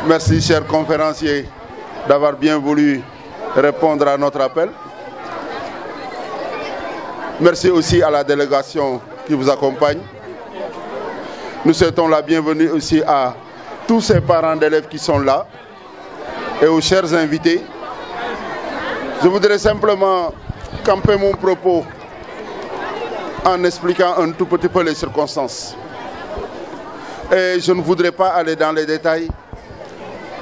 Merci, chers conférenciers, d'avoir bien voulu répondre à notre appel. Merci aussi à la délégation qui vous accompagne. Nous souhaitons la bienvenue aussi à tous ces parents d'élèves qui sont là et aux chers invités. Je voudrais simplement camper mon propos en expliquant un tout petit peu les circonstances. Et je ne voudrais pas aller dans les détails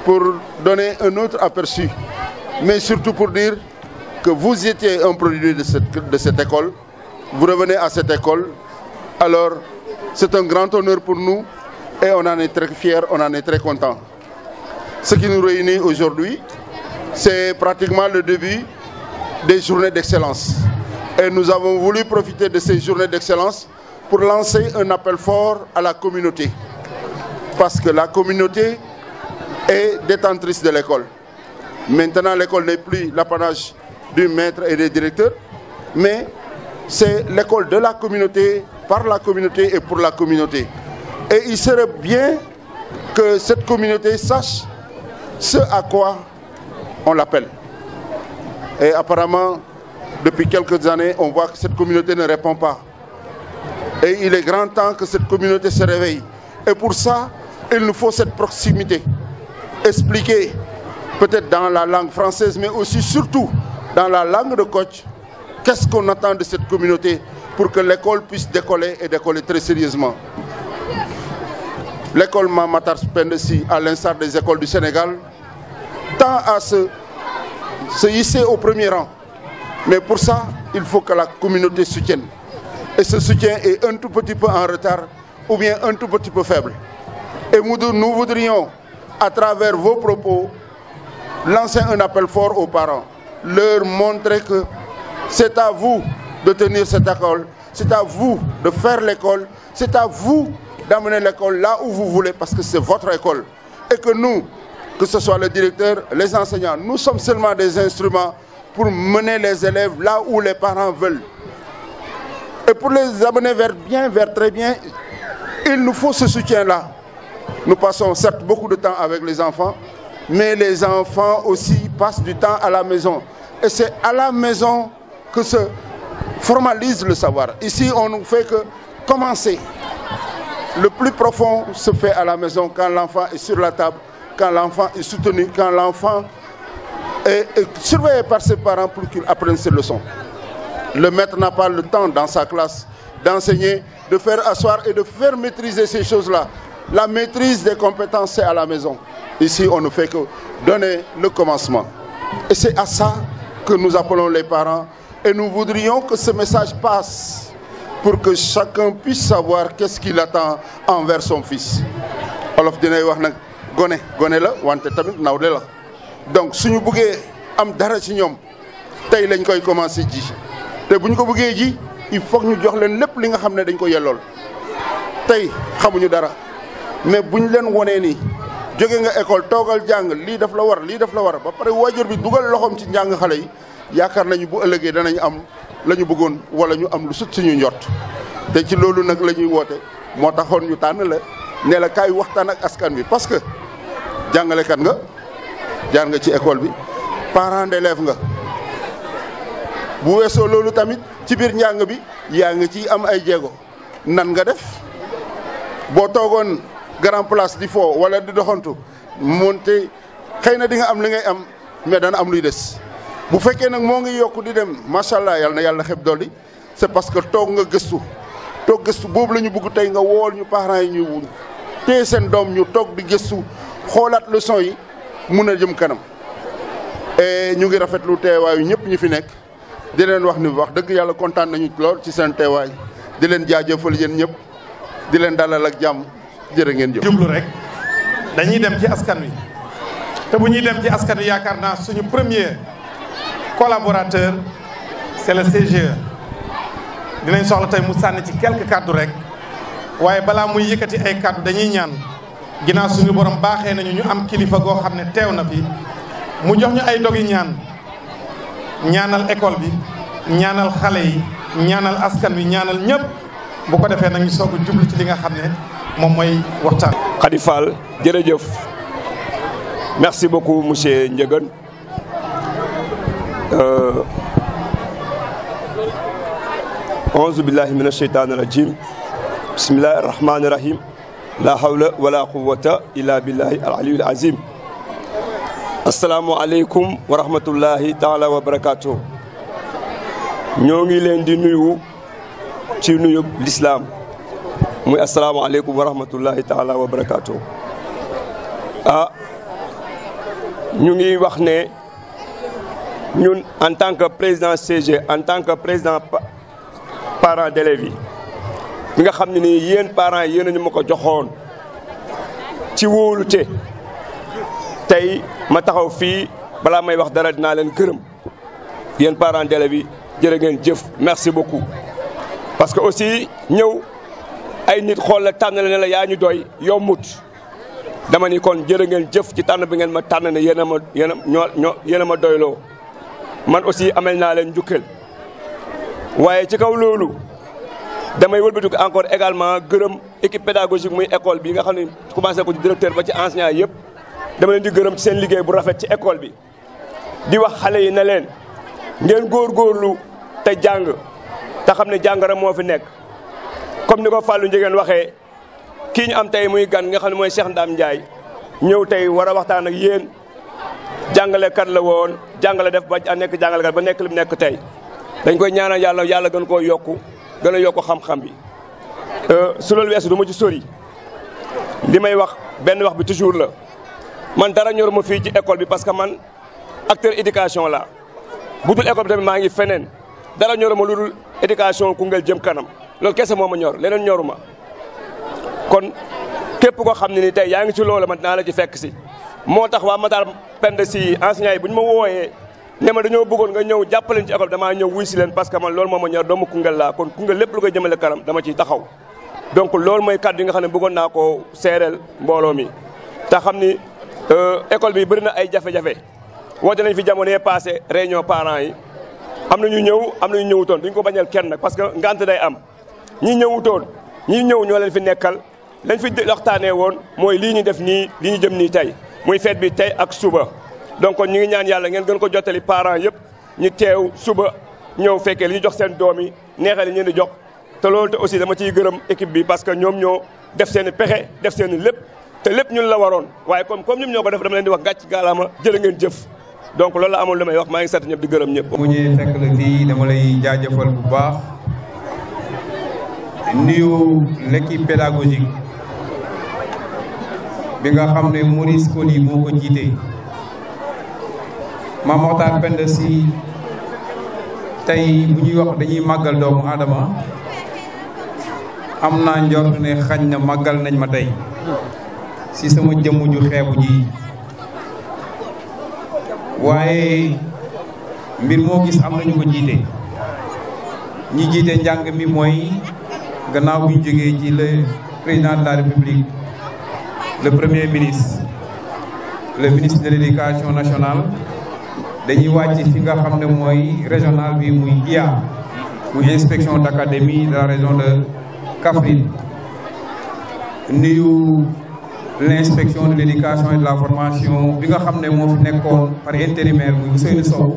pour donner un autre aperçu, mais surtout pour dire que vous étiez un produit de cette école, vous revenez à cette école, alors c'est un grand honneur pour nous et on en est très fiers, on en est très contents. Ce qui nous réunit aujourd'hui, c'est pratiquement le début des journées d'excellence. Et nous avons voulu profiter de ces journées d'excellence pour lancer un appel fort à la communauté. Parce que la communauté est détentrice de l'école. Maintenant, l'école n'est plus l'apanage du maître et des directeurs, mais c'est l'école de la communauté, par la communauté et pour la communauté. Et il serait bien que cette communauté sache ce à quoi on l'appelle. Et apparemment, depuis quelques années, on voit que cette communauté ne répond pas. Et il est grand temps que cette communauté se réveille. Et pour ça, il nous faut cette proximité. Expliquer, peut-être dans la langue française, mais aussi surtout dans la langue de coach, qu'est-ce qu'on attend de cette communauté pour que l'école puisse décoller et décoller très sérieusement. L'école Mame Matar Penda Sy, à l'instar des écoles du Sénégal, tend à se hisser au premier rang. Mais pour ça, il faut que la communauté soutienne. Et ce soutien est un tout petit peu en retard ou bien un tout petit peu faible. Et nous voudrions, à travers vos propos, lancer un appel fort aux parents. Leur montrer que c'est à vous de tenir cette école, c'est à vous de faire l'école, c'est à vous d'amener l'école là où vous voulez parce que c'est votre école. Et que nous, que ce soit le directeur, les enseignants, nous sommes seulement des instruments pour mener les élèves là où les parents veulent. Et pour les amener vers très bien, il nous faut ce soutien-là. Nous passons certes beaucoup de temps avec les enfants, mais les enfants aussi passent du temps à la maison. Et c'est à la maison que se formalise le savoir. Ici, on ne fait que commencer. Le plus profond se fait à la maison quand l'enfant est sur la table, quand l'enfant est soutenu, quand l'enfant est surveillé par ses parents pour qu'il apprenne ses leçons. Le maître n'a pas le temps dans sa classe d'enseigner, de faire asseoir et de faire maîtriser ces choses-là. La maîtrise des compétences, c'est à la maison. Ici, on ne fait que donner le commencement. Et c'est à ça que nous appelons les parents. Et nous voudrions que ce message passe pour que chacun puisse savoir qu'est-ce qu'il attend envers son fils. Olof dinay wax nak gone la wante tamit nawle la. Donc suñu bëggé am dara ci ñom tay lañ koy commencer ji. Té buñ ko bëggé ji, il faut que ñu jox leen lépp li nga xamné dañ ko yellol. Tay xamuñu dara. Mais buñ leen woné ni jóge nga école togal jang li daf la war ba paré wajur bi dugal loxom ci jang xalé yi yaakar nañu bu ëllëgé danañ am lañu bëggoon wala ñu am lu sut suñu njort té ci lolu nak lañuy woté mo taxone ñu tan la né la kay waxtaan ak askan bi parce que jàngale kat nga jaar nga ci école bi parent d'élève nga bu weesoo lolu tamit ci bir njàng bi yaa nga ci am ay jéego nan nga def bo togon grand place di fo wala di doxantu monté xeyna di nga am li ngay am mais dana am luy dess bu fekkee nag moo ngi yokk di dem machallah yàlla na yàlla xeb dolli c'est parce que toog nga gëstu boobu la ñu bëgg tey nga wool ñu parents yi ñu téye seen doom ñu toog di gëstu xoolaat leçon yi mun a jëm kanam et ñu ngi rafetlu teewaayu ñëpp ñu fi nekk di leen wax ni wax dëgg yàlla kontaan nañu lool ci seen teewaay di leen jaajëfal yéen ñëpp di leen dalal ak jàmm jërë ngeen jëf. jublu rek dañuy dem ci askan wi te bu ñuy dem ci askan wi yaakaar naa suñu premier collaborateur c'est le CGE dinañ soxla tey mu sànni ci quelques kàddu rek waaye balaa muy yëkkati ay kàddu dañuy ñaan ginnaaw suñu borom baaxee nañu ñu am kilifa goo xam ne teew na fi mu jox ñu ay dogi ñaanal école bi ñaanal xale yi ñaanal askan wi ñaanal ñëpp bu ko defee nag ñu soog a jublu ci li nga xam ne moom mooy waxtaan. Khady Fall jërëjëf Merci beaucoup, monsieur Ndiéguène. A'udhu billahi minash shaitanir rajim. Bismillahir rahmanir rahim. La hawla wala quwwata illa billahi al-aliyyil azim. Assalamu alaikum wa rahmatullahi ta'ala wa barakatuh. Ñoo ngi leen di nuyu ci nuyu l'islam. Muy assalamu alaikum wa rahmatullahi ta'ala wa barakatuh. Ñu ngi wax ne ñun en tant que président CG, en tant que président parent d'élèves yi bi nga xam ne nii yéen parents yi yéen a ñu ma ko joxoon ci wóolute tey ma taxaw fii balaa may wax dara dinaa leen gërëm yéen parents d'élèves yi jërë ngeen jëf merci beaucoup. parce que aussi ñëw ay nit xool la tànn la ne la yaa ñu doy yombut dama ni kon jërë ngeen jëf ci tànn bi ngeen ma tànn ne yéen a ma doyloo man aussi amel naa leen njukkal. waaye ci kaw loolu damay wëlbatiku encore également gërëm équipe pédagogique muy école bi nga xam ne commencé ko ci directeur ba ci enseignant yëpp dama leen di gërëm ci seen liggéey bu rafet ci école bi. di wax xale yi ne leen ngeen góorgóorlu te jàng te xam ne jàng rek moo fi nekk comme ni ko Fallou Ndiéguène waxee kii ñu am tey muy gan nga xam ne mooy Cheikh Ndam Ndiaye ñëw tey war a waxtaan ak yéen jàngalekat la woon jàngale def ba nekk jàngalekat ba nekk li mu nekk tey. dañ koy ñaanal yàlla gën koo yokku gën a yokku xam-xam bi su loolu weesu du ma ci sori li may wax benn wax bi toujours la man dara ñoruma fii ci école bi parce que man acteur éducation la bu dul école bi tamit maa ngi feneen dara ñoruma lu dul éducation Koungheul jëm kanam loolu kese moo ma ñor leneen ñoruma kon képp koo xam ne ni tey yaa ngi ci loolu man dinaa la ci fekk si moo tax waa Matar Penda si enseignants yi bu ñu ma wooyee ne ma dañoo bëggoon nga ñëw jàppaleen ci école damaa ñëw wuy si leen parce que man loolu moo ma ñor doomu Koungheul laa kon Koungheul lépp lu koy jëmale kanam dama ciy taxaw donc loolu mooy kàddu yi nga xam ne bëggoon naa ko seereel mbooloo mi te xam ni école bi bëri na ay jafe-jafe woote nañ fi jamono yee passé réunion parents yi am na ñu ñëw am na ñu ñëwutoon duñ ko bañal kenn nag parce que ngant day am ñi ñëwutoon ñi ñëw ñoo leen fi nekkal lañ fi waxtaanee woon mooy lii ñu def nii lii ñu jëm nii tey muy fête bi tey ak suba donc ñu ngi ñaan yàlla ngeen gën ko jottali parents yëpp ñu teew suba ñëw fekkee li ñu jox seen doom yi neexee li ñu di jox te loolu te aussi dama ciy gërëm équipe bi parce que ñoom ñoo def seen i pexe def seen i lépp te lépp ñun la waroon waaye comme ñoom ñoo ko def dama leen di wax gàcc gaalaama jërë ngeen jëf donc loolu la amoon li may wax maa ngi sant ñëpp di gërëm ñëpp. mu ñëwee fekk la fii dama lay jaajëfal bu baax nuyu l'équipe pédagogique bi nga xam ne Maurice Coly moo ko jiite. Mame Matar Penda Sy tey bu ñuy wax dañuy màggal doomu aadama am naa njort ne xañ na màggal nañ ma tey si sama jëmm ju xeebu ji waaye mbir moo gis am nañu ko jiite ñi jiite njàng mi mooy gannaaw bu ñu jógee ci le président de la république le premier ministre le ministre de l'éducation nationale dañuy wàcc fi nga xam ne mooy régional bi muy IA muy inspection d'académie de la région de Kaffrine nuyu l'inspection de l'éducation et de la formation bi nga xam ne moo fi nekkoon par intérimaire muy Ousseynou Sow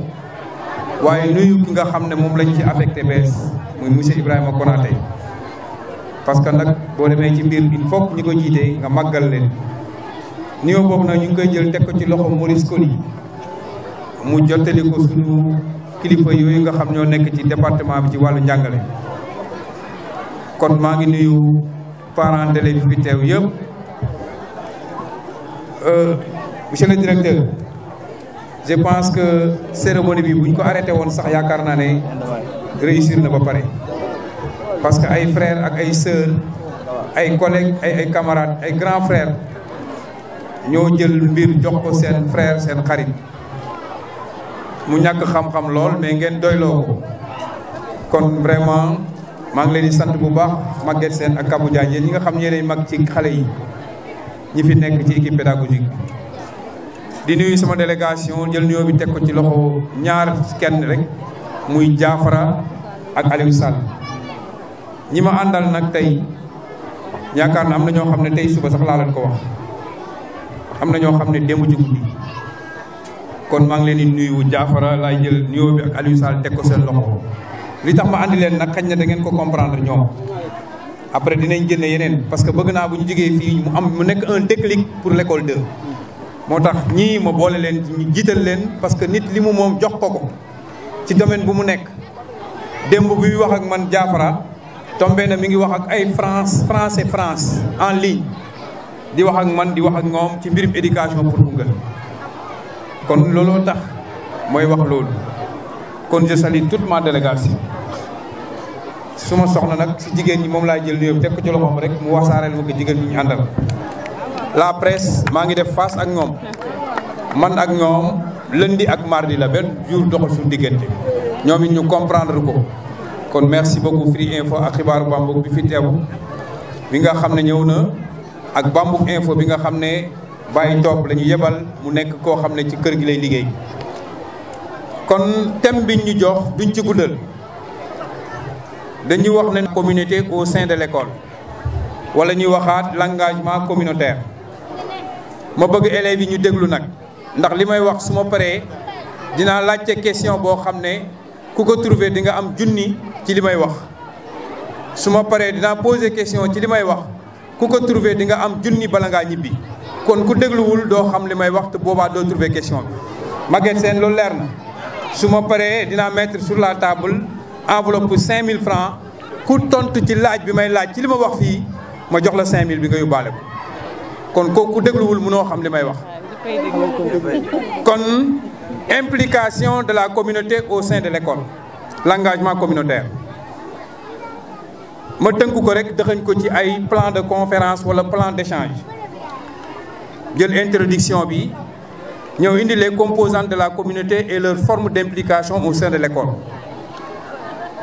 waaye nuyu ki nga xam ne moom lañ ci affecté bees muy monsieur Ibrahima Konaté parce que nag boo demee ci mbir il faut ñi ko jiite nga màggal leen nuyoo boobu nag ñu ngi koy jël teg ko ci loxo Maurice Coly mu jottali ko sunu kilifa yooyu nga xam ñoo nekk ci département bi ci wàllu njàngale kon maa ngi nuyu parents d'élèves fi teew yëpp monsieur le directeur je pense que cérémonie bi buñ ko arrêté woon sax yaakaar naa ne réussir na ba pare parce que ay frères ak ay sœurs ay collègues ay camarades ay grands frères ñoo jël mbir jox ko seen frère seen xarit mu ñàkk xam-xam lool mais ngeen doyloo ko kon vraiment maa ngi leen di sant bu baax Maguette Sène ak Kabou Diagne yéen ñi nga xam ñeenay mag ci xale yi ñi fi nekk ci équipe pédagogique di nuyu sama délégation jël nuyoo bi teg ko ci loxo ñaar kenn rek muy Diafara ak Aliou Sall ñi ma àndal nag tey yaakaar na am na ñoo xam ne tey suba sax laa leen ko wax am na ñoo xam ne démb ci guddi kon maa ngi leen di nuyu Diafara laay jël nuyoo bi ak Aliou Sall teg ko seen loxo li tax ma andi leen nag xañ na da ngeen ko comprendre ñoom après dinañ génne yeneen parce que bëgg naa bu ñu jógee fii mu nekk un déclic pour l'école 2 moo tax ñii ma boole leen ñu jiital leen parce que nit li mu moom jox ko ci domaine bu mu nekk démb bi wax ak man Diafara tombé na mi ngi wax ak ay France en ligne di wax ak man di wax ak ñoom ci mbirum éducation pour Koungheul kon looloo tax mooy wax loolu kon je salue toute ma délégation su ma soxna nag si jigéen ñi moom laa jël nuyoo teg ko ci loxoom rek mu wasaareel ma ko jigéen ñi ñu àndal la presse maa ngi def face ak ñoom man ak ñoom lundi ak mardi la benn jour doxal suñu diggante ñoom it ñu comprendre ko kon merci beaucoup Firi Info ak xibaaru Bambouk bi fi teew bi nga xam ne ñëw na ak Bambouk Info bi nga xam ne bàyyi topp la ñu yebal mu nekk koo xam ne ci kër gi lay liggéey kon thème bi ñu jox duñ ci guddal dañuy wax ne communauté au sein de l'école wala ñuy waxaat l'engagement communautaire ma bëgg élèves yi ñu déglu nag ndax li may wax su ma paree dinaa laajte question boo xam ne ku ko trouvé di nga am junni ci li may wax su ma paree dinaa poser question ci li may wax ku ko trouvé di nga am junni bala ngaa ñibbi kon ku dégluwul doo xam li may wax te boobaa doo trouvé question bi Maguette Sène loolu leer na su ma paree dinaa mettre sur la table enveloppe 5000 francs ku tontu ci laaj bi may laaj ci li ma wax fii ma jox la 5000 bi nga yóbbaale ko kon kooku ku dégluwul mënoo xam li may wax kon implication de la communauté au sein de l'école l'engagement communautaire ma tënk ko rek dëxañ ko ci ay plan de conférence wala plan d'échange jël introduction bi ñëw indi les composantes de la communauté et leur forme d'implication au sein de l'école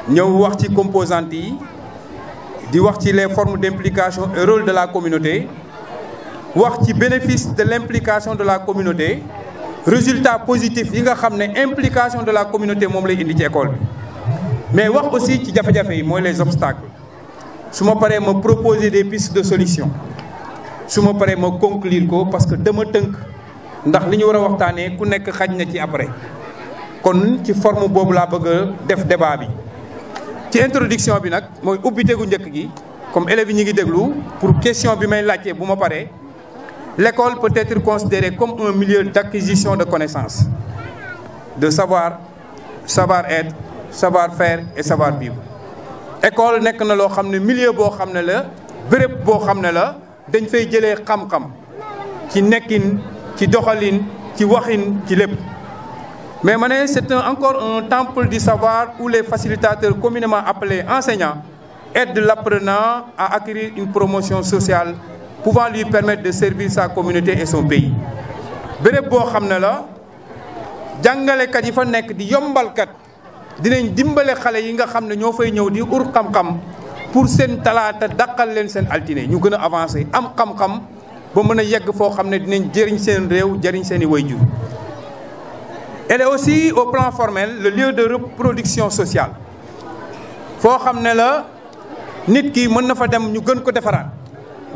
ñëw wax ci composantes yi di wax ci les formes d'implication et rôle de la communauté wax ci bénéfice de l'implication de la communauté résultat positif yi nga xam ne implication de la communauté moom lay indi ci école bi mais wax aussi ci jafe-jafe yi mooy les obstacles su ma paree ma proposer des pistes de solution su ma paree ma conclure ko parce que dama tënk ndax li ñu war a waxtaanee ku nekk xaj na ci après kon ci forme boobu laa bëgg a def débat bi ci introduction bi nag mooy ubbite gu njëkk gi comme élèves yi ñu ngi déglu pour question bi may laajte bu ma paree l'école peut être considérée comme un milieu d'acquisition de connaissances de savoir-être savoir-faire et savoir-vivre école nekk na loo xam ne milieu boo xam ne la béréb boo xam ne la dañ fay jëlee xam-xam ci nekkin ci doxalin ci waxin ci lépp mais ma ne c'est encore un temple du savoir où les facilitateurs communément appelés enseignants aident l'apprenant à acquérir une promotion sociale pouvant lui permettre de servir sa communauté et son pays béréb boo xam ne la jàngalekat yi fa nekk di yombalkat dinañ dimbale xale yi nga xam ne ñoo fay ñëw di ur xam-xam pour seen talaata daqal leen seen altine ñu gën a avancer am xam-xam ba mën a yegg foo xam ne dinañ jëriñ seen réew jëriñ seen i waajur. Elle est aussi au plan formel le lieu de reproduction sociale foo xam ne la nit ki mën na fa dem ñu gën ko defaraat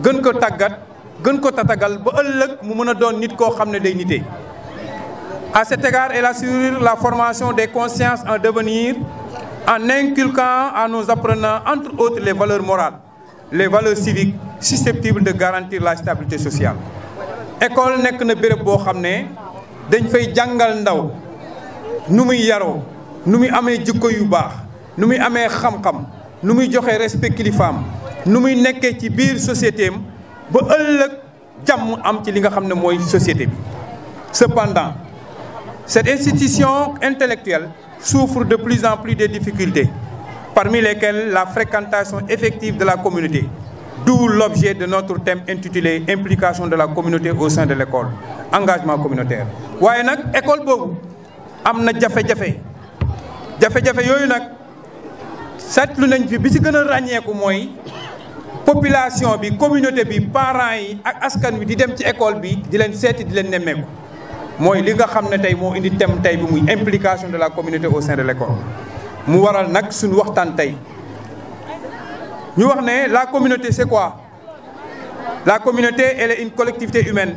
gën ko tàggat gën ko tatagal ba ëllëg mu mën a doon nit koo xam ne day nitee. À cet égard, elle assure la formation des consciences en devenir en inculquant à nos apprenants, entre autres, les valeurs morales, les valeurs civiques susceptibles de garantir la stabilité sociale. École nekk na béréb boo xam ne dañ fay jàngal ndaw nu muy yaroo nu muy amee jikko yu baax nu muy amee xam-xam nu muy joxe respect kilifaam nu muy nekkee ci biir société am ba ëllëg jàmm am ci li nga xam ne mooy société bi. Cependant, cette institution intellectuelle souffre de plus en plus de difficultés, parmi lesquelles la fréquentation effective de la communauté, d'où l'objet de notre thème intitulé Implication de la communauté au sein de l'école, engagement communautaire. waaye nag école boobu am na jafe-jafe yooyu nag seetlu nañ fi bi ci gën a ràññeeku mooy population bi communauté bi parents yi ak askan wi di dem ci école bi di leen seeti di leen nemmeeku. mooy li nga xam ne tey moo indi thème tey bi muy implication de la communauté au sein de l'école mu waral nag suñu waxtaan tey ñu wax ne la communauté c'est quoi? La communauté elle est une collectivité humaine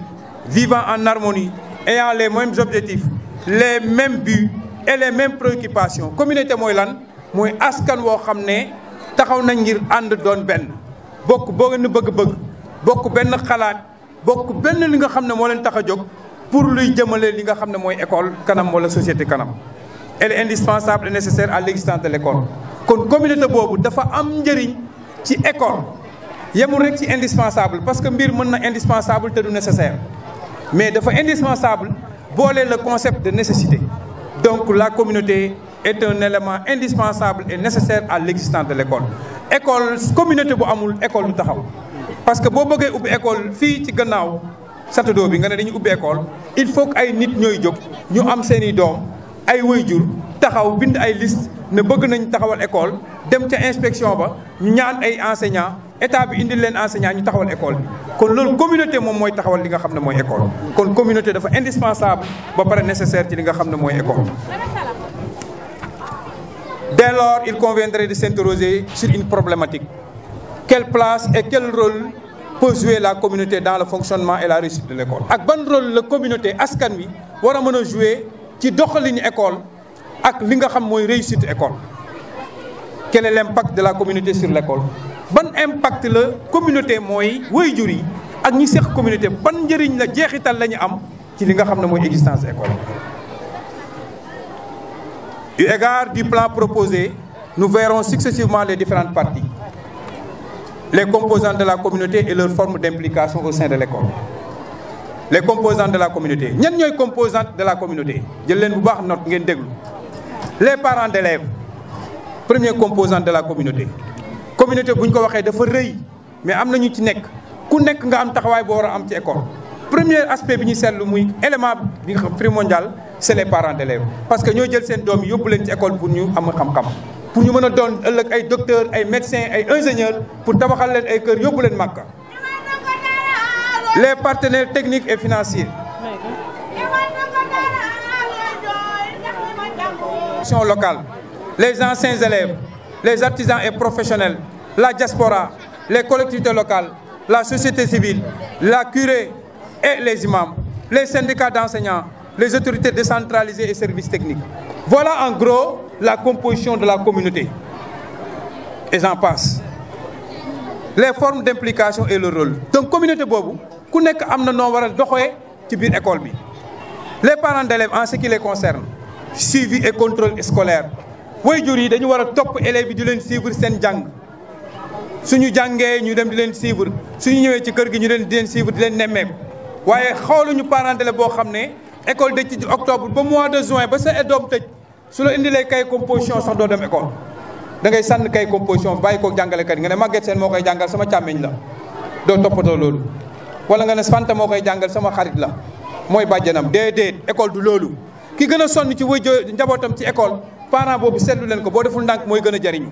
vivant en harmonie, ayant les mêmes objectifs, les mêmes buts et les mêmes préoccupations. Communauté mooy lan mooy askan woo xam ne taxaw nañ ngir ànd doon benn bokk benn bëgg-bëgg bokk benn xalaat bokk benn li nga xam ne moo leen tax a jóg pour luy jëmale li nga xam ne mooy école kanam wala société kanam. Elle est indispensable et nécessaire à l'existence de l'école. kon communauté boobu dafa am njëriñ ci école yemul rek ci indispensable parce que mbir mën na indispensable te du nécessaire mais dafa indispensable boole le concept de nécessité. Donc la communauté est un élément indispensable et nécessaire à l'existence de l'école. École communauté bu amul école du taxaw parce que boo bëggee ubbi école fii ci gannaaw satadoo bi nga ne dañuy ubbi école il faut que ay nit ñooy jóg ñu am seeni doom ay waajur taxaw bind ay liste ne bëgg nañ taxawal école dem ca inspection ba ñu ñaan ay enseignants état bi indil leen enseignants ñu taxawal école bi kon loolu communauté moom mooy taxawal li nga xam ne mooy école kon communauté dafa indispensable ba pare nécessaire ci li nga xam ne mooy école. Dès lors, il conviendrait de s'interroger sur une problématique. Quelle place et quel rôle peut jouer la communauté dans le fonctionnement et la réussite de l'école? Ak ban rôle la communauté askan wi war a mën a jouer ci doxalinu école ak li nga xam mooy réussite école. Quel est l'impact de la communauté sur l'école? Ban impact la communauté mooy waajur yi ak ñi seq communauté ban njëriñ la jeexital la ñu am ci li nga xam ne mooy existence école. Eu égard du plan proposé, nous verrons successivement les différentes parties, les composantes de la communauté et leurs formes d'implication au sein de l'école. Les composantes de la communauté. Ñan ñooy composantes de la communauté jël leen bu baax note ngeen déglu. Les parents d'élèves, premier composante de la communauté. Communauté bu ñu ko waxee dafa rëy mais am na ñu ci nekk ku nekk nga am taxawaay boo war a am ci école. Premier aspect bi ñu seetlu muy élément bi primordial c'est les parents d'élèves parce que ñoo jël seen doom yóbbu leen ci école pour ñu am xam-xam pour ñu mën a doon ëllëg ay docteurs ay médecins ay ingénieurs pour tabaxal leen ay kër yóbbu leen Makka. Les partenaires techniques et financiers. Locale, les anciens élèves, les artisans et professionnels, la diaspora, les collectivités locales, la société civile, la curé et les imams, les syndicats d'enseignants, les autorités décentralisées et services techniques. Voilà en gros la composition de la communauté. Et j'en passe. Les formes d'implication et le rôle. Donc communauté boobu ku nekk am na noo war a doxee ci biir école bi. Les parents d'élèves en ce qui les concerne, suivi et contrôle scolaire. Waajur yi dañu war a topp élèves yi di leen suivre seen jàng. Suñu jàngee ñu dem di leen suivre suñu ñëwee ci kër gi ñu leen di leen suivre di leen nemmeeku waaye xooluñu parent d'élève boo xam ne école dëj ci octobre ba mois de juin ba sa doom tëj su la indilee kay composition sax doo dem école da ngay sànn kay composition bàyyi ko jàngalekat yi nga ne Maguette Sène moo koy jàngal sama càmmiñ la doo toppatoo loolu wala nga ne Fanta moo koy jàngal sama xarit la mooy bàjjanam déedéet école du loolu ki gën a sonn ci njabootam ci école parent boobu seetlu leen ko boo deful ndànk mooy gën a jariñu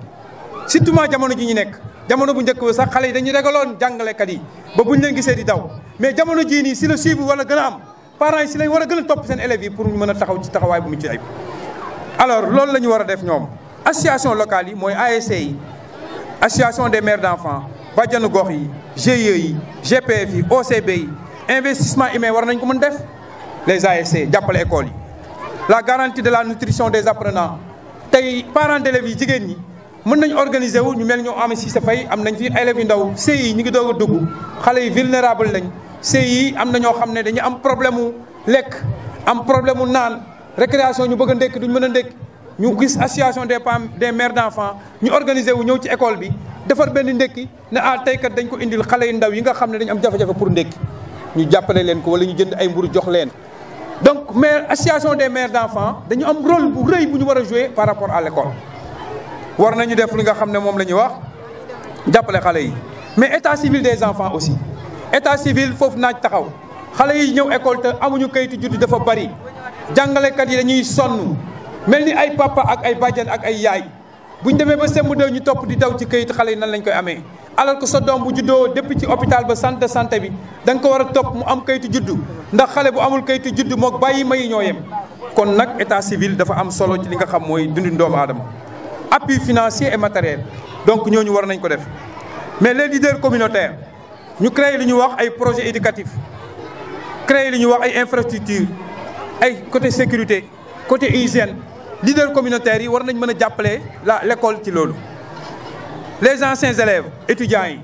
surtout jamono ji ñu nekk jamono bu njëkk ba sax xale yi dañuy ragaloon jàngalekat yi ba buñ leen gisee di daw mais jamono jii nii si la suivre wala gën a am parents yi si lañ war a gën a topp seen élèves yi pour ñu mën a taxaw ci taxawaay bu mu ci ayib. Alors loolu la ñu war a def ñoom association locale yi mooy ASC yi association des mères d'enfants bàjjanu gox yi GIE yi GPF yi OCB yi investissement humain war nañ ko mën def les ASC jàppale école yi. La garantie de la nutrition des apprenants tey parents d'élèves yi jigéen ñi mën nañ organiser wu ñu mel ñoo am si sa fay am nañ fi élèves yu ndaw CI ñu ngi doog a dugg xale yi vulnérable lañ CI am na ñoo xam ne dañu am problème mu lekk am problème mu naan récréation ñu bëgg a ndékki duñ mën a ndékki ñu gis association des mères d'enfants ñu organiser wu ñëw ci école bi defar benn ndékki ne tey kat dañ ko indil xale yu ndaw yi nga xam ne dañu am jafe-jafe pour ndékki ñu jàppale leen ko wala ñu jënd ay mburu jox leen. Donc mais association des mères d'enfants dañu am rôle bu rëy bu ñu war a jouer par rapport à l'école war nañu def li nga xam ne moom la ñuy wax jàppale xale yi mais état civil des enfants aussi état civil foofu naaj taxaw xale yi ñëw école te amuñu kayitu juddu dafa bari jàngalekat yi dañuy sonn mel ni ay papa ak ay bàjjan ak ay yaay buñ demee ba semb dew ñu topp di daw ci kayit xale yi nan lañ koy amee alors que sa doom bu juddoo depuis ci hôpital ba centre de santé bi da nga ko war a topp mu am kayitu juddu ndax xale bu amul kayitu juddu mook bàyyi mayi ñoo yem kon nag état civil dafa am solo ci li nga xam mooy dundu doomu aadama appui financier et matériel donc ñooñu war nañ ko def mais les leaders communautaires ñu créé li ñu wax ay projets éducatifs créer li ñuy wax ay infrastructures ay côté sécurité côté hygiène leader communautaire yi war nañ mën a jàppale l'école ci loolu. les anciens élèves étudiants yi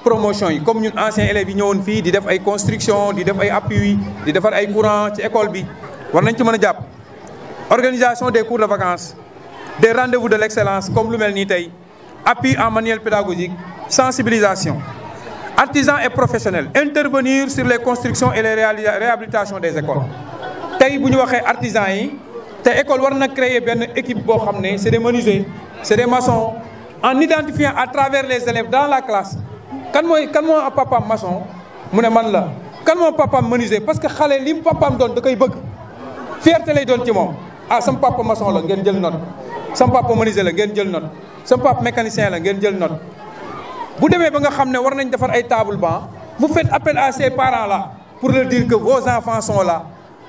promotion yi comme ñun anciens élèves yi ñëwoon fii di def ay construction di def ay appui di defar ay courant ci école bi war nañ ci mën a jàpp. organisation des cours de vacances des rendez-vous de l'excellence comme lu mel nii tey appui en manuel pédagogique sensibilisation. Artisans et professionnels intervenir sur les constructions et les réhabilitations des écoles tey bu ñu waxee artisans yi te école war na créer benn équipe boo xam ne c'est des menuisiers c'est des maçons en identifiant à travers les élèves dans la classe kan moo papaam maçon mu ne man la kan moo papaam menuisier parce que xale li papaam doon da koy bëgg fierté lay doon ci moom ah sama papa maçon la ngeen jël note sama papa menuisier la ngeen jël note sama papa mécanicien la ngeen jël note. bu demee ba nga xam ne war nañ defar ay table banc vous faites appel à ces parents là pour leur dire que vos enfants sont là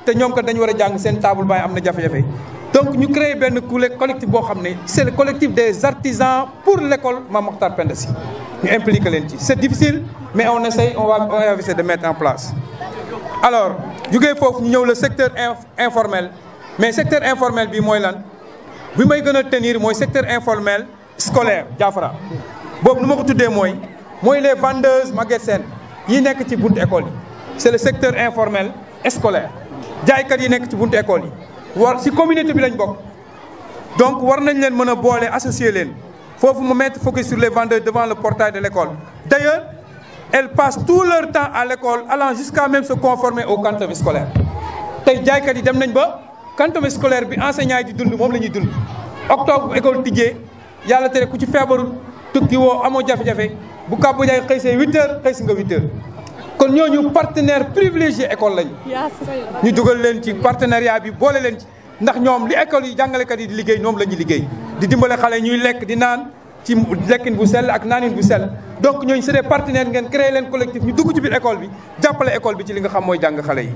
te ñoom kat dañu war a jàng seen table banc am na jafe-jafe donc ñu créer benn collectif boo xam ne c'est le collectif des artisans pour l'école Mame Makhtar Penda Sy ñu impliqué leen ci c'est difficile mais on va essayer de mettre en place. alors jugee foofu ñu ñëw le secteur informel mais secteur informel bi mooy lan bi may gën a tenir mooy secteur informel scolaire Diafra. boobu nu ma ko tuddee mooy les vendeuses magasins yi nekk ci buntu école yi c'est le secteur informel scolaire jaaykat yi nekk ci buntu école yi war ci communauté bi lañ bokk donc war nañ leen mën a boole associer leen foofu mu mettre focus sur les vendeurs devant le portail de l'école. D'ailleurs elles passent tout leur temps à l'école allant jusqu'à même se conformer au quantum scolaire tey jaaykat yi dem nañ ba quantum scolaire bi enseignants yi di dund moom la ñuy dund octobre bu école tijjee yàlla tere ku ci feebarul tukki woo amoo jafe-jafe bu kàbbu jaay xëy see 8 heures xëy si nga 8 heures kon ñooñu partenaire privilégié école lañ ñu dugal leen ci partenariat bi boole leen ci ndax ñoom li école yi jàngalekat yi di liggéey ñoom la ñuy liggéey di dimbale xale ñuy lekk di naan ci lekkin bu sell ak naanin bu sell donc ñooñu c'est des partenaires ngeen créer leen collectif ñu dugg ci biir école bi jàppale école bi ci li nga xam mooy jàng xale yi.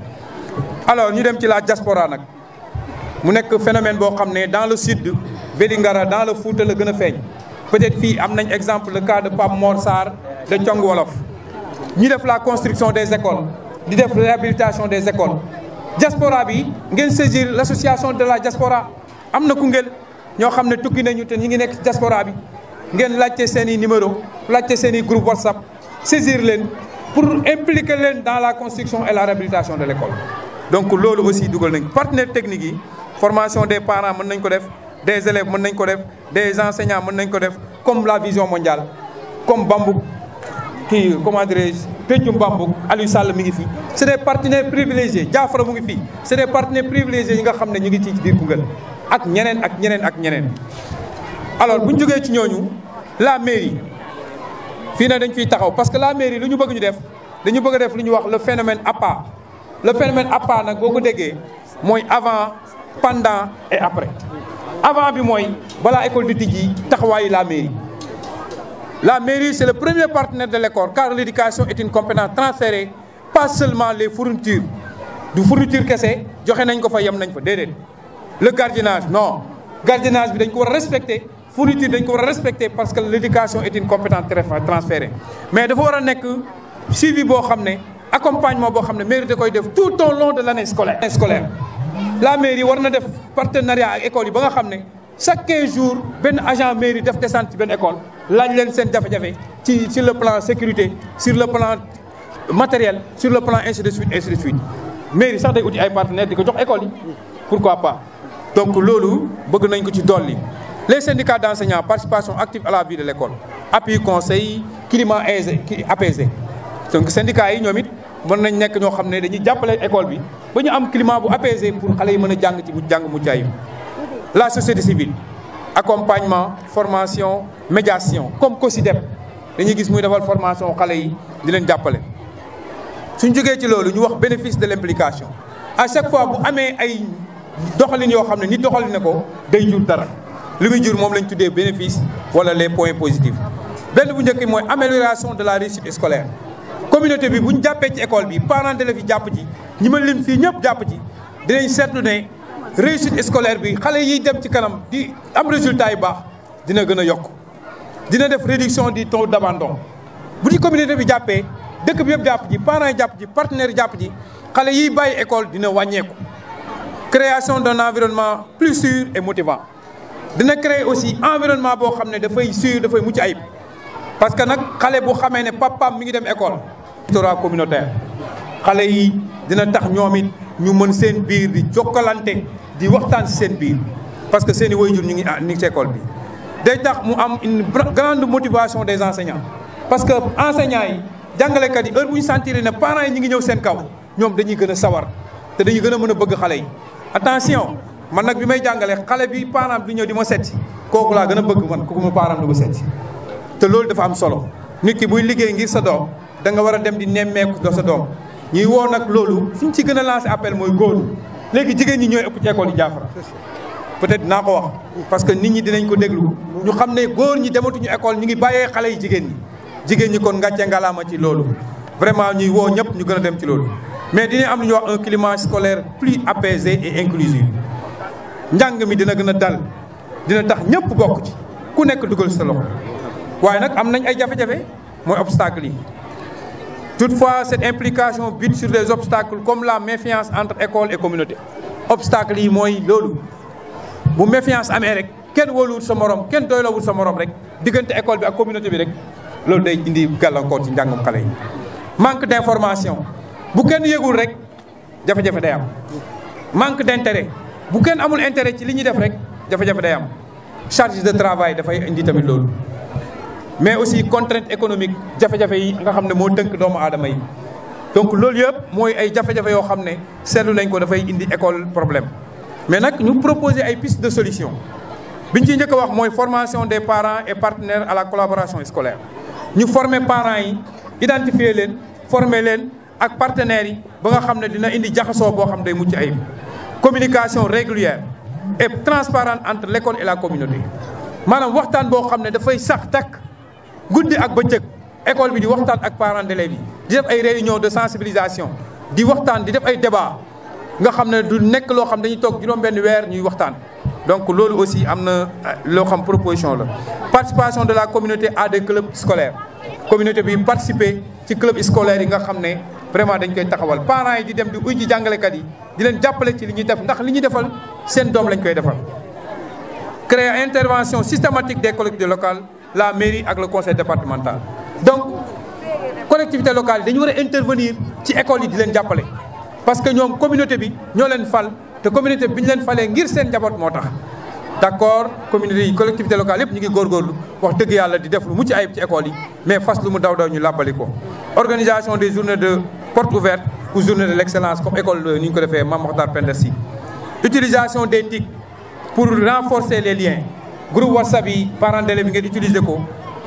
alors ñu dem ci la diaspora nag mu nekk phénomène boo xam ne dans le sud Vélingara dans le Fouta la gën a feeñ. peut-être fii am nañ exemple le cas de Pape Mor Sarr de Thiong Wolof ñi def la construction des écoles di def réhabilitation des écoles diaspora bi ngeen saisir l'association de la diaspora am na Koungheul ñoo xam ne tukki nañu te ñi ngi nekk diaspora bi ngeen laajte seen i numéro laajte seen i groupe WhatsApp saisir leen pour impliquer leen dans la construction et la réhabilitation de l'école. donc loolu aussi dugal nañ partenaires techniques yi formation des parents mën nañ ko def des élèves mën nañ ko def des enseignants mën nañ ko def comme la vision mondiale comme Bambouk kii comment dirais-je Pencum Bambouk Aliou Sall mi ngi fi c'est des partenaires privilégiés Diafra mu ngi fi c'est des partenaires privilégiés yi nga xam ne ñu ngi ci biir Koungheul ak ñeneen ak ñeneen ak ñeneen. alors bu ñu jógee ci ñooñu la mairie fii nag dañ fiy taxaw parce que la mairie lu ñu bëgg ñu def dañu bëgg a def lu ñuy wax le phénomène APA le phénomène APA nag boo ko déggee mooy avant pendant et après. avant bi mooy balaa école di tijji taxawaayu la mairie c'est le premier partenaire de l'école car l'éducation est une compétence transférée pas seulement les fournitures du fourniture kese joxe nañ ko fa yem nañ fa déedéet le gardiennage non gardiennage bi dañ ko war a respecter fourniture dañ ko war a respecter parce que l'éducation est une compétence transférée mais dafa war a nekk suivi boo xam ne accompagnement boo xam ne mairie da koy def tout au long de l'année scolaire. la mairie war na def partenariat ak école yi ba nga xam ne chaque 15 jours benn agent mairie def descente ci benn école laaj leen seen jafe-jafe ci sur le plan sécurité sur le plan matériel sur le plan ainsi de suite ainsi de suite mairie sax day uti ay partenaires di ko jox école yi pourquoi pas. donc loolu bëgg nañ ko ci dolli les syndicats d'enseignants participation active à la vie de l'école appui conseil climat apaisé donc syndicats yi ñoom it mën nañ nekk ñoo xam ne dañuy jàppale école bi ba ñu am climat bu apaisé pour xale yi mën a jàng ci mu jàng mu jaay. la société civile accompagnement formation médiation comme COSYDEP dañuy gis muy defal formation xale yi di leen jàppale. suñ jógee ci loolu ñu wax bénéfice de l'implication à chaque fois bu amee ay doxalin yoo xam ne nit doxalin na ko day jur dara li muy jur moom lañ tuddee bénéfice wala les points positifs. benn bu njëkk mooy amélioration de la réussite scolaire communauté bi bu ñu jàppee ci école bi parents d'élèves yi jàpp ci ñi ma lim fii ñëpp jàpp ci dinañ seetlu ne réussite scolaire bi xale yiy dem ci kanam di am résultat yu baax dina gën a yokk dina def réduction du taux d'abandon bu di communauté bi jàppee dëkk bi yëpp jàpp ci parents yi jàpp ci partenaires yi jàpp ci xale yiy bàyyi école dina wàññeeku. Création d'un environnement plus sûr et motivant dina créer aussi environnement boo xam ne dafay sûr dafay mucc ayib parce que nag xale bu xamee ne papaam mi ngi dem école. tutorat communautaire xale yi dina tax ñoom it ñu mën seen biir di jokkalante di waxtaan si seen biir parce que seen i waajur ñu ngi ci école bi. day tax mu am une grande motivation des enseignants parce que enseignants yi jàngalekat yi heure bu ñu sentir ne parents yi ñu ngi ñëw seen kaw ñoom dañuy gën a sawar te dañuy gën a mën a bëgg xale yi. attention man nag bi may jàngale xale bi parent bi ñëw di ma setti kooku laa gën a bëgg man kooku ma parent du ma setti te loolu dafa am solo nit ki buy liggéey ngir sa doom da nga war a dem di nemmeeku do sa doom ñuy woo nag loolu fi ñu ci gën a lancé appel mooy góor léegi jigéen ñi ñooy ëpp ci école yi Jaafara peut-être naa ko wax parce que nit ñi dinañ ko déglu ñu xam ne góor ñi dematuñu école ñu ngi bàyyee xale yi jigéen ñi kon ngàcce ngalaama ci loolu vraiment ñuy woo ñëpp ñu gën a dem ci loolu mais dina am lu ñuy wax un climat scolaire plus apaisé et inclusif njàng mi dina gën a dal dina tax ñëpp bokk ci ku nekk dugal sa loxo waaye nag am nañ ay jafe-jafe mooy obstacles yi. Toutefois, cette implication bute sur des obstacles comme la méfiance entre école et communauté. obstacles yi mooy loolu bu méfiance amee rek kenn wóoluwul sa morom kenn doylawul sa morom rek diggante école bi ak communauté bi rek loolu day indi gàllankoor ci njàngum xale yi. manque d'information bu kenn yëgul rek jafe-jafe day am manque d'intérêt bu kenn amul intérêt ci li ñuy def rek jafe-jafe day am charge de travail dafay indi tamit loolu. mais aussi contrainte économique jafe-jafe yi nga xam ne moo tënk doomu aadama yi donc loolu yëpp mooy ay jafe-jafe yoo xam ne seetlu nañ ko dafay indi école problème mais nag ñu proposer ay pistes de solution bi ñu ciy njëkk a wax mooy formation des parents et partenaires à la collaboration scolaire ñu former parents yi identifier leen former leen ak partenaires yi ba nga xam ne dina indi jaxasoo boo xam ne day mucc ayib communication régulière et transparente entre l'école et la communauté maanaam waxtaan boo xam ne dafay sax takk guddi ak bëccëg école bi di waxtaan ak parents d'élèves yi di def ay réunion de sensibilisation di waxtaan di def ay débat nga xam ne du nekk loo xam dañuy toog juróom-benn weer ñuy waxtaan donc loolu aussi am na loo xam proposition la. participation de la communauté à des clubs scolaires communauté bi participer ci club scolaire yi nga xam ne vraiment dañ koy taxawal parents yi di dem di uy ji jàngalekat yi di leen jàppale ci li ñuy def ndax li ñuy defal seen doom lañ koy defal. créer intervention systématique des collectivités locales la mairie ak le conseil départemental donc collectivités locales yi dañu war a intervenir ci école yi di leen jàppale parce que ñoom communauté bi ñoo leen fal te communauté bi ñu leen falee ngir seen njaboot moo tax d'accord communauté yi collectivités locales yëpp ñu ngi góorgóorlu wax dëgg yàlla di def lu mucc ayib ci école yi mais fas lu mu daw daw ñu làbbali ko organisation des journées de porte ouverte ou journée de l'excellence comme école ni ñu ko defee Mame Makhtar Penda Sy utilisation des TIC pour renforcer les liens groupe WhatsApp yi parents d'élèves yi ngeen utiliser ko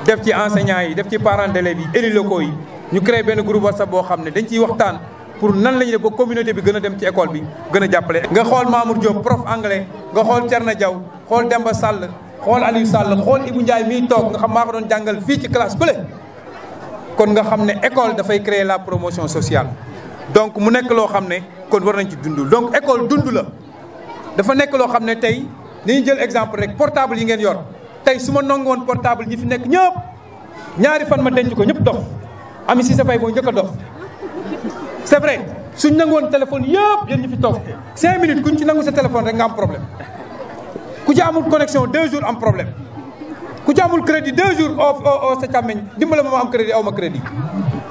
def ci enseignants yi def ci parents d'élèves yi élus locaux yi ñu créé benn groupe WhatsApp boo xam ne dañ ciy waxtaan pour nan la ñuy def ba communauté bi gën a dem ci école bi gën a jàppale. nga xool Mamour Diop prof anglais nga xool Thierno Diaw xool Demba Sall xool Aliou Sall xool Ibou Ndiaye miy toog nga xam maa ko doon jàngal fii ci classe bële kon nga xam ne école dafay créer la promotion sociale donc mu nekk loo xam ne kon war nañ ci dund donc école dund la dafa nekk loo xam ne tey dañuy jël exemple rek portable yi ngeen yor tey su ma nangu woon portable ñi fi nekk ñëpp ñaari fan ma denc ko ñëpp dof Ami Cissé Faye boo njëkk a dof c'est vrai suñ nangu woon téléphone yëpp yéen ñi fi toog 5 minutes kuñ ci nangu sa téléphone rek nga am problème ku ci amul connexion 2 jours am problème ku ci amul crédit 2 jours o sa càmmeñ dimbale ma am crédit aw ma crédit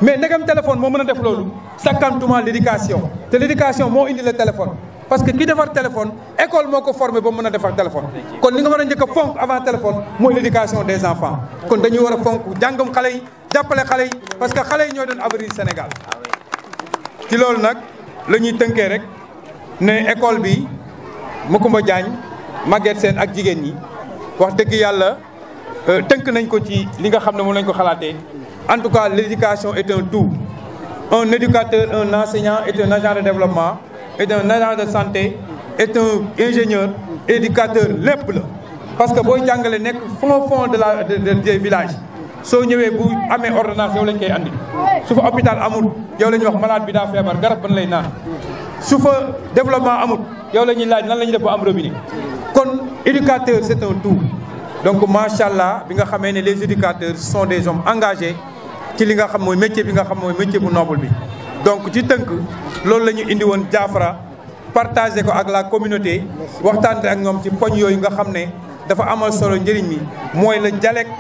mais ndegam téléphone moo mën a def loolu sakkantuma l'éducation te l'éducation moo indi le téléphone parce que ki defar téléphone école moo ko formé ba mën a defar téléphone kon li nga war a njëkk a fonk avant téléphone mooy l'éducation des enfants kon dañuy war a fonk jàngam xale yi jàppale xale yi parce que xale yi ñoo doon avenir Sénégal ci loolu nag la ñuy tënkee rek ne école bi Macoumba Diagne Maguette Sène ak jigéen ñi wax dëgg yàlla tënk nañ ko ci li nga xam ne moom lañ ko xalaatee en tout cas l'éducation est un tout un éducateur un enseignant est un agent de développement est un agent de santé est un ingénieur éducateur lépp la parce que booy jàngale nekk fond des villages soo ñëwee bu amee ordonnance yow lañ koy andi su fa hôpital amul yow la ñuy wax malade bi daa feebar garab ban lay naan su fa développement amul yow la ñuy laaj nan la ñuy def ba am robinet kon éducateur c'est un tout donc macha allah bi nga xamee ne les éducateurs sont des hommes engagés ci li nga xam mooy métier bi nga xam mooy métier bu noble bi donc ci tënk loolu la ñu indi woon Diafra partagé ko ak la communauté waxtaante ak ñoom ci poñ yooyu nga xam ne dafa amal solo njëriñ mi mooy le dialecte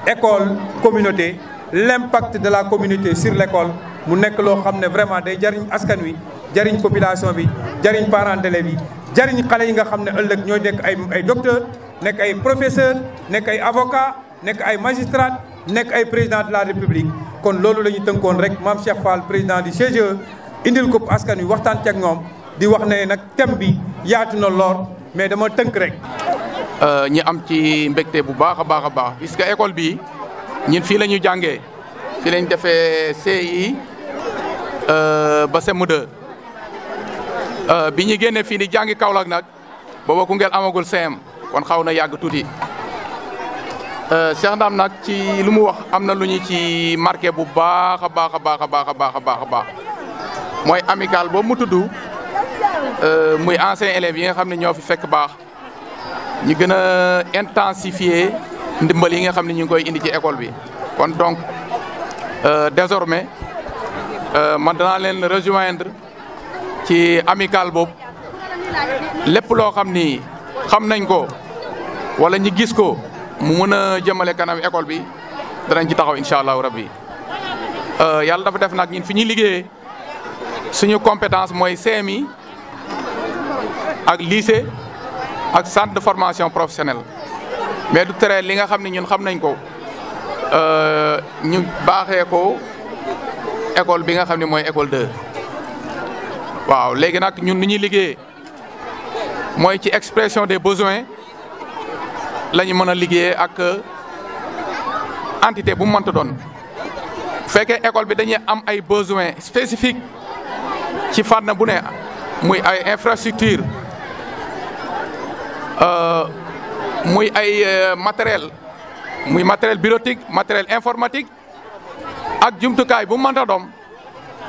école communauté l'impact de la communauté sur l'école mu nekk loo xam ne vraiment day jariñ askan wi jariñ population bi jariñ parents d'élèves yi jariñ xale yi nga xam ne ëllëg ñooy nekk ay docteur nekk ay professeur nekk ay avocat nekk ay magistrat nekk ay président de la république kon loolu la ñu tënkoon rek Mame Cheikh Fall président du CGE indil ko askan wi waxtaan ci ak ñoom di wax ne nag thème bi yaatu na lool mais dama tënk rek. ñi am ci mbégte bu baax a baax a baax puisque école bi ñun fii la ñu jàngee fii lañ defee CI ba CM2 bi ñu génnee fii di jàngi Kaolack nag booba Koungheul amagul CM kon xaw na yàgg tuuti Cheikh Ndam nag ci lu mu wax am na lu ñu ci marqué bu baax a baax a baax a baax a baax a baax a baax mooy amical boobu mu tudd muy anciens élèves yi nga xam ne ñoo fi fekk baax ñu gën a intensifier ndimbal yi nga xam ne ñu ngi koy indi ci école bi kon donc désormais man danaa leen rejoindre ci amical boobu lépp loo xam ni xam nañ ko wala ñu gis ko mu mën a jëmale kanam école bi danañ ci taxaw incha allahu rabbi yàlla dafa def nag ñun fi ñuy liggéeyee suñu compétence mooy CMI ak lycée ak centre de formation professionnelle mais du tere li nga xam ne ñun xam nañ ko ñu baaxee ko école bi nga xam ne mooy école 2 waaw léegi nag ñun ni ñuy liggéeyee mooy ci expression des besoins la ñu mën a liggéeyee ak entité bu mu mënta doon bu fekkee école bi dañuy am ay besoins spécifiques ci fànn bu ne muy ay infrastructure muy ay matériel muy matériel bureautique matériel informatique ak jumtukaay bu mu mënta doon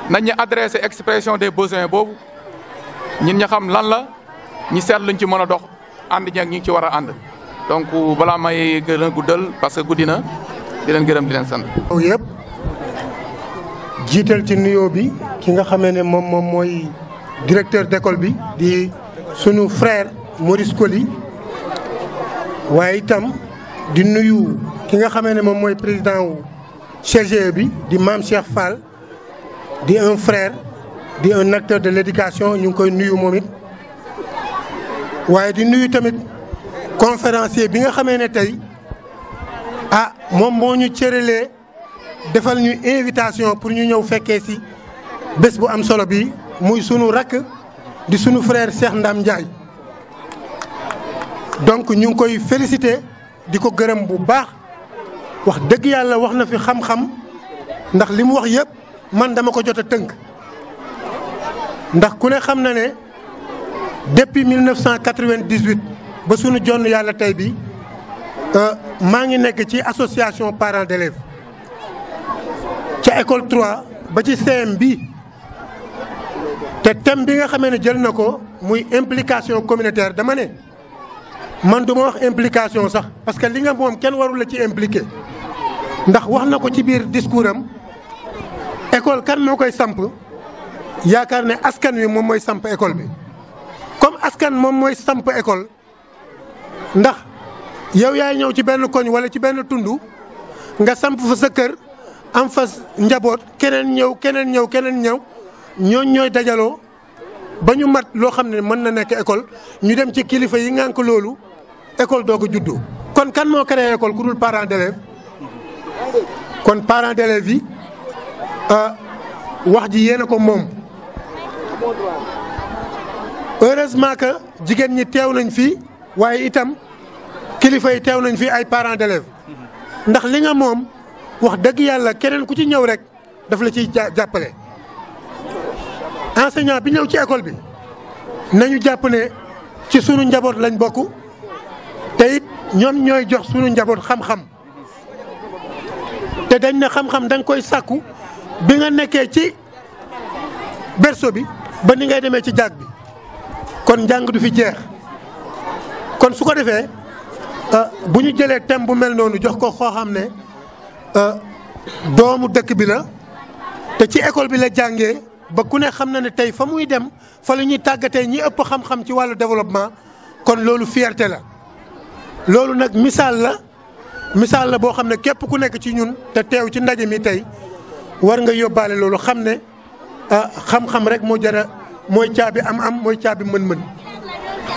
nañ ñu adressé expression des besoins boobu ñun ña xam lan la ñu seet luñ ci mën a dox ànd ñi ak ñi ci war a ànd donc balaa may gën a guddal parce que guddi na di leen gërëm di leen sant. yëpp jiital ci nuyoo bi ki nga xamee ne moom mooy directeur d'école bi di sunu frère Maurice Coly waaye itam di nuyu ki nga xamee ne moom mooy président wu CGE bi di Mame Cheikh Fall di un frère di un acteur de l'éducation ñu ngi koy nuyu moom it waaye di nuyu tamit conférencier bi nga xamee ne tey moom moo ñu cëralee defal ñu invitation pour ñu ñëw fekkee ci bés bu am solo bi muy sunu rakk di sunu frère Cheikh Ndam Ndiaye donc ñu ngi koy féliciter di ko gërëm bu baax wax dëgg yàlla wax na fi xam-xam ndax li mu wax yëpp man dama ko jot a tënk ndax ku ne xam na ne depuis 1998 ba sunu jonn yàlla tey bi maa ngi nekk ci association parents d'élèves ca école 3 ba ci CM bi te thème bi nga xamee ne jël na ko muy implication communautaire dama ne man du ma wax implication sax parce que li nga moom kenn warul la ci impliqué ndax wax na ko ci biir discours am école kan moo koy samp yaakaar ne askan wi moom mooy samp école bi comme askan moom mooy samp école ndax yow yaay ñëw ci benn koñ wala ci benn tund nga samp fa sa kër am fa njaboot keneen ñëw ñooñ ñooy dajaloo ba ñu mat loo xam ne mën na nekk école ñu dem ci kilifa yi ngànk loolu école doog a juddu kon kan moo créé école ku dul parents d'élèves kon parents d'élèves yi wax ji yéen a ko moom heureusement que jigéen ñi teew nañ fii waaye itam kilifa yi teew nañ fii ay parents d'élèves ndax li nga moom wax dëgg yàlla keneen ku ci ñëw rek daf la ciy jàppale. enseignant bi ñëw ci école bi nañu jàpp ne ci sunu njaboot lañ bokk te it ñoom ñooy jox sunu njaboot xam-xam te dañ ne xam-xam da nga koy sàkku bi nga nekkee ci berceau bi ba ni ngay demee ci jaag bi kon njàng du fi jeex kon su ko defee bu ñu jëlee thème bu mel noonu jox ko koo xam ne doomu dëkk bi la te ci école bi la jàngee ba ku ne xam na ne tey fa muy dem fa la ñuy tàggatee ñi ëpp xam-xam ci wàllu développement kon loolu fierté la loolu nag misaal la boo xam ne képp ku nekk ci ñun te teew ci ndaje mi tey war nga yóbbaale loolu xam ne xam-xam rek moo jara mooy caabi am-am mooy caabi mën-mën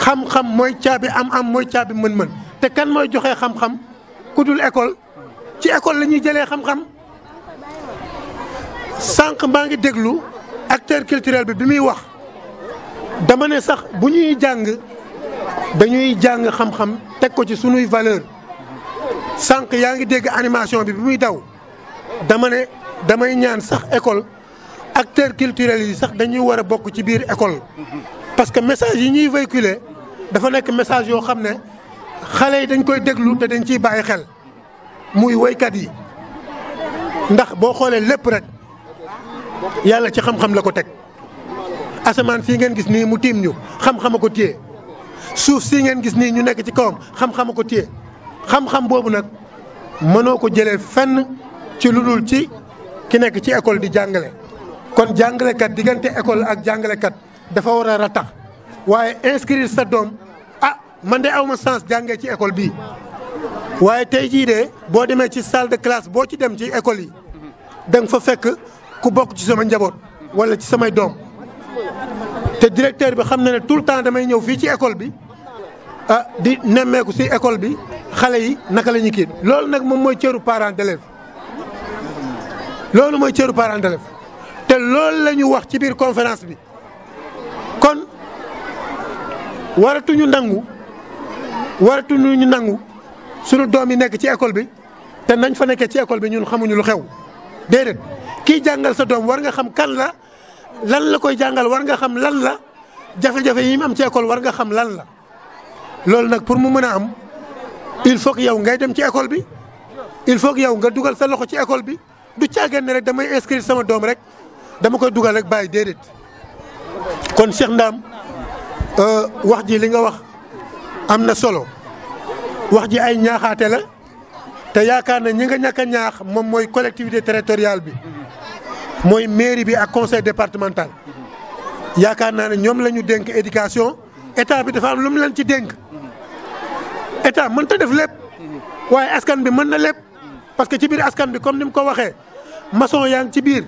xam-xam mooy caabi am-am mooy caabi mën-mën te kan mooy joxe xam-xam ku dul école ci école la ñuy jëlee xam-xam sànq maa ngi déglu acteur culturel bi muy wax dama ne sax bu ñuy jàng dañuy jàng xam-xam teg ko ci sunuy valeur sànq yaa ngi dégg animation bi muy daw dama ne damay ñaan sax école acteur culturel yi sax dañuy war a bokk ci biir école parce que message yi ñuy véhiculer dafa nekk message yoo xam ne xale yi dañ koy déglu te dañ ciy bàyyi xel muy woykat yi ndax boo xoolee lépp rek yàlla ci xam-xam la ko teg asamaan fii ngeen gis nii mu tiim ñu xam-xama ko téye suuf si ngeen gis nii ñu nekk ci kawam xam-xama ko téye xam-xam boobu nag mënoo ko jëlee fenn ci lu dul ci ki nekk ci école di jàngale kon jàngalekat diggante école ak jàngalekat dafa war a ratax waaye inscrire sa doom man de awma sens jàngee ci école bii waaye tey jii de boo demee ci salle de classe boo ci dem ci école yi da nga fa fekk ku bokk ci sama njaboot wala ci samay doom te directeur bi xam na ne tout le temps damay ñëw fii ci école bi di nemmeeku si école bi xale yi naka la ñuy kii loolu nag moom mooy cëru parent d'élève loolu mooy cëru parent d'élève te loolu la ñu wax ci biir conférence bi kon waratuñu nangu sunu doom yi nekk ci école bi te nañ fa nekkee ci école bi ñun xamuñu lu xew déedéet kii jàngal sa doom war nga xam kan la lan la koy jàngal war nga xam lan la jafe-jafe yi mu am ci école war nga xam lan la loolu nag pour mu mën a am il faut que yow ngay dem ci école bi il faut que yow nga dugal sa loxo ci école bi du caageen ne rek damay inscrire sama doom rek dama koy dugal rek bàyyi déedéet kon Cheikh Ndam wax ji li nga wax am na solo wax ji ay ñaaxaate la te yaakaar na ñi nga ñàkk a ñaax moom mooy collectivité territoriale bi mooy mairie bi ak conseil départemental yaakaar naa ne ñoom la ñu dénk éducation état bi dafa am lu mu leen ci dénk état mën ta def lépp waaye askan bi mën na lépp parce que ci biir askan bi comme ni mu ko waxee maçon yaa ngi ci biir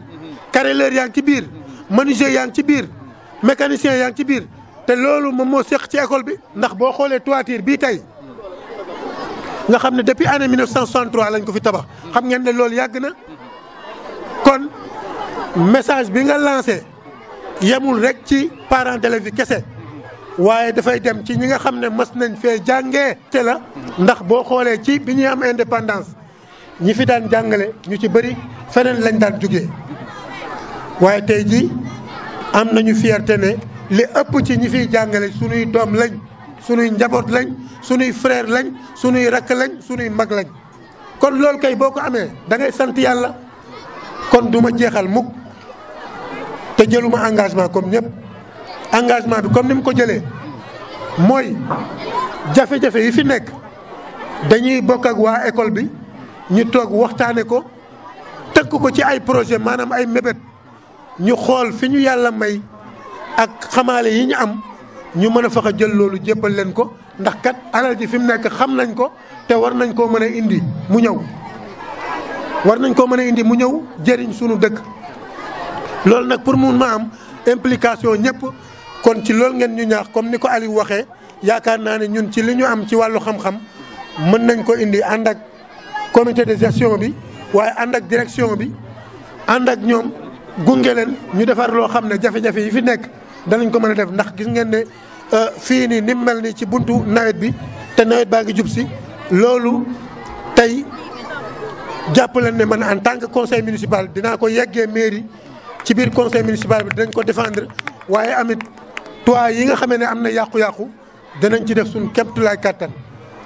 carreleur yaa ngi ci biir menuisier yaa ngi ci biir mécanicien yaa ngi ci biir te loolu moom moo seq ci école bi ndax boo xoolee toiture bii tey nga xam ne depuis année 1963 lañ ko fi tabax xam ngeen ne loolu yàgg na kon message bi nga lancé yemul rek ci parents d'élèves yi kese waaye dafay dem ci ñi nga xam ne mas nañ fee jàngee te la ndax boo xoolee ci bi ñuy am indépendance ñi fi daan jàngale ñu ci bëri feneen lañ daan jógee waaye tey jii am nañu fierté ne li ëpp ci ñi fiy jàngale sunuy doom lañ sunuy njaboot lañ sunuy frère lañ sunuy rakk lañ sunuy mag lañ kon loolu kay boo ko amee da ngay sant yàlla kon du ma jeexal mukk te jëluma engagement comme ñëpp engagement bi comme ni mu ko jëlee mooy jafe-jafe yi fi nekk dañuy bokk ak waa école bi ñu toog waxtaane ko tënk ko ci ay projet maanaam ay mébét ñu xool fi ñu yàlla may ak xamaale yi ñu am ñu mën a fexe a jël loolu jébbal leen ko ndax kat alal ji fi mu nekk xam nañ ko te war nañ koo mën a indi mu ñëw war nañ koo mën a indi mu ñëw jëriñ sunu dëkk loolu nag pour mun ma am implication ñëpp kon ci loolu ngeen ñu ñaax comme ni ko Aliou waxee yaakaar naa ne ñun ci li ñu am ci wàllu xam-xam mën nañ ko indi ànd ak comité de gestion bi waaye ànd ak direction bi ànd ak ñoom gunge leen ñu defar loo xam ne jafe-jafe yi fi nekk danañ ko mën a def ndax gis ngeen ne fii nii ni mu mel ni ci buntu nawet bi te nawet baa ngi jub si loolu tey jàpp leen ne man en tant que conseil municipal dinaa ko yeggee mairie ci biir conseil municipal bi dinañ ko défendre waaye amit toit yi nga xamee ne am na yàqu-yàqu danañ ci def suñ kéemtulaay kàttan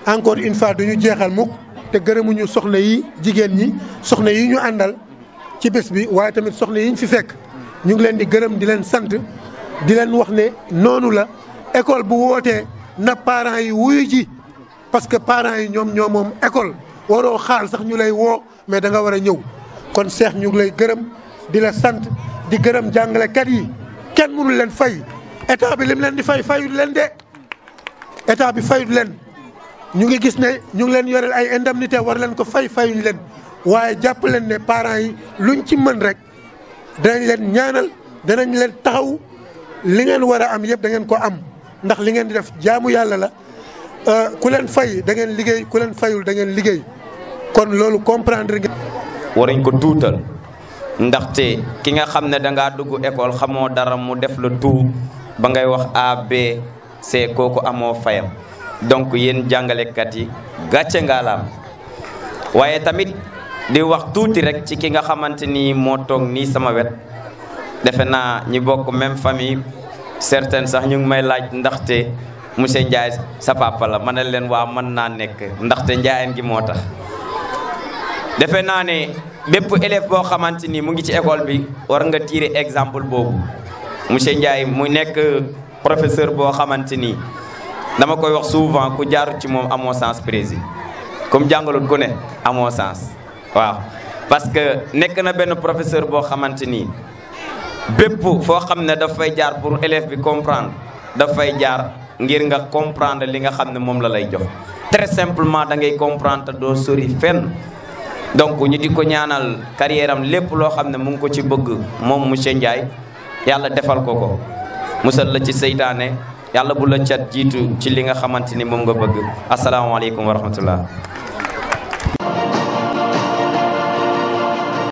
encore une fois duñu jeexal mukk te gërëmuñu soxna yi jigéen ñi soxna yi ñu àndal ci bés bi waaye tamit soxna yi ñu fi fekk ñu ngi leen di gërëm di leen sant di leen wax ne noonu la école bu wootee na parents yi wuyu ji parce que parents yi ñoom ñoo moom école waroo xaal sax ñu lay woo mais da nga war a ñëw kon Cheikh ñu ngi lay gërëm di la sant di gërëm jàngalekat yi kenn mënu leen fay état bi lim leen di fay fayul leen de état bi fayul leen ñu ngi gis ne ñu ngi leen yoreel ay indemnité war leen ko fayuñ leen waaye jàpp leen ne parents yi luñ ci mën rek danañ leen ñaanal danañ leen taxaw li ngeen war a am yëpp da ngeen ko am ndax li ngeen di def jaamu yàlla la ku leen fay da ngeen liggéey ku leen fayul da ngeen liggéey kon loolu comprendre ngeen. waruñ ko tuutal ndaxte ki nga xam ne dangaa dugg école xamoo dara mu def la tout ba ngay wax A B C kooku amoo fayam donc yéen jàngalekat yi gàcce ngaalaam waaye tamit di wax tuuti rek ci ki nga xamante ni moo toog nii sama wet defe naa ñi bokk même famille certaines sax ñu ngi may laaj ndaxte monsieur Ndiaye sa papa la ma ne leen waa mën naa nekk ndaxte njaayeen gi moo tax defe naa ne bépp élève boo xamante ni mu ngi ci école bi war nga tirer exemple boobu monsieur Ndiaye mu nekk professeur boo xamante ni dama koy wax souvent ku jaaru ci moom amoo sens précis comme jàngalut ku ne amoo sens waaw parce que nekk na benn professeur boo xamante ni bépp foo xam ne daf fay jaar pour élève bi comprendre daf fay jaar ngir nga comprendre li nga xam ne moom la lay jox très simplement da ngay comprendre doo sori fenn donc ñu di ko ñaanal carrière am lépp loo xam ne mu ngi ko ci bëgg moom monsieur Ndiaye yàlla defal ko ko musal la ci seytaane yàlla bu la cat jiitu ci li nga xamante ni moom nga bëgg asalaamaaleykum wa rahmatullah